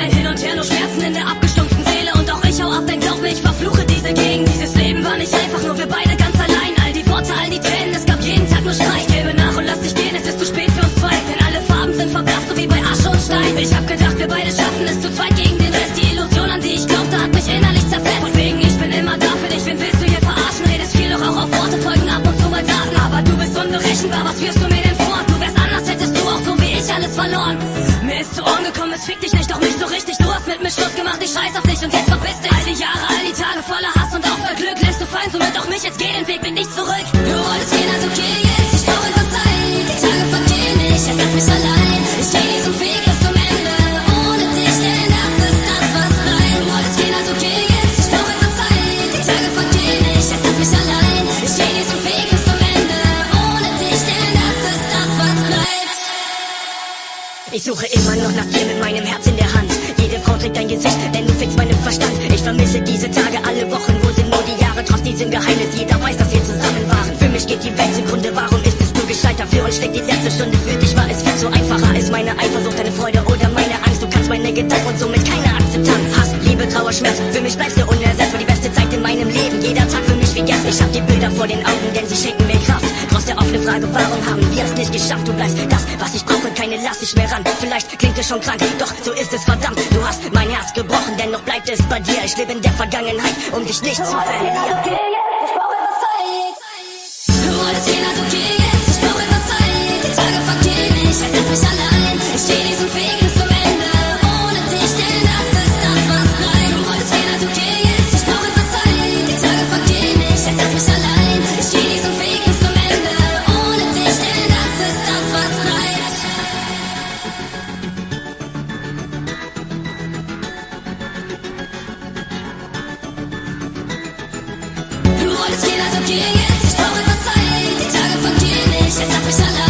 Ein Hin und Her, nur Schmerzen in der abgestumpften Seele. Und auch ich hau ab, denn glaub mir, ich verfluche diese Gegend. Dieses Leben war nicht einfach, nur wir beide ganz allein. All die Worte, all die Tränen, es gab jeden Tag nur Streit. Gebe nach und lass dich gehen, es ist zu spät für uns zwei. Denn alle Farben sind verblasst, so wie bei Asche und Stein. Ich hab gedacht, wir beide schaffen es zu zweit gegen den Rest. Die Illusion, an die ich glaubte, hat mich innerlich zerfetzt. Und wegen, ich bin immer da für dich, wen willst du hier verarschen? Redest viel, doch auch auf Worte folgen ab und zu mal Taten. Aber du bist unberechenbar, was führst du mir denn vor? Du wärst anders, hättest du auch so wie ich alles verloren. Mir ist zu Ohren gekommen, es fickt dich nicht, doch nicht so richtig. Du hast mit mir Schluss gemacht, ich scheiß auf dich und jetzt verpiss dich. All die Jahre, all die Tage voller Hass und auch voll Glück lässt du fallen, somit auch mich, jetzt geh den Weg, blick nicht zurück. Du wolltest gehen, also geh jetzt, ich brauch etwas Zeit. Die Tage vergehen nicht, jetzt lass mich allein. Ich geh diesen Weg bis zum Ende, ohne dich, denn das ist das, was bleibt. Du wolltest gehen, also geh jetzt, ich brauch etwas Zeit. Die Tage vergehen nicht, jetzt lass mich allein. Ich geh diesen Weg bis zum Ende, ohne dich, denn das ist das, was bleibt. Ich suche immer noch nach dir mit meinem Herz in der Hand. Jede Frau trägt dein Gesicht, denn du fickst meinen Verstand. Ich vermisse diese Tage, alle Wochen, wo sind nur die Jahre? Trotz diesem Geheimnis, jeder weiß, dass wir zusammen waren. Für mich geht die Welt zugrunde, warum ist es du gescheitert? Für uns steckt die letzte Stunde, für dich war es viel zu einfacher. Ist meine Eifersucht deine Freude oder meine Angst? Du kannst meine Gedanken und somit keine Akzeptanz. Hass, Liebe, Trauer, Schmerz, für mich bleibst du unersetzt. War die beste Zeit in meinem Leben, jeder Tag für mich wie gestern. Ich hab die Bilder vor den Augen, denn sie schenken mir Kraft. Trotz der offenen Frage, warum haben wir es nicht geschafft? Du bleibst das, was ich brauche, keine Last nicht mehr ran. Vielleicht klingt es schon krank, doch so ist es verdammt. Du hast mein Herz gebrochen, dennoch bleibt es bei dir. Ich lebe in der Vergangenheit, um dich nicht zu verlieren. Du wolltest gehen, also geh jetzt, ich brauch etwas Zeit. Die Tage vergehen nicht, jetzt lass mich allein. Ich geh diesen Weg bis zum Ende, ohne dich, denn das ist das, was bleibt. Du wolltest gehen, also geh jetzt, ich brauch etwas Zeit. Die Tage vergehen nicht, jetzt lass mich allein. Ich geh diesen Weg bis zum Ende, ohne dich, denn das ist das, was bleibt. Du wolltest gehen, also geh jetzt, ich brauch etwas Zeit. Die Tage vergehen nicht, jetzt lass mich allein.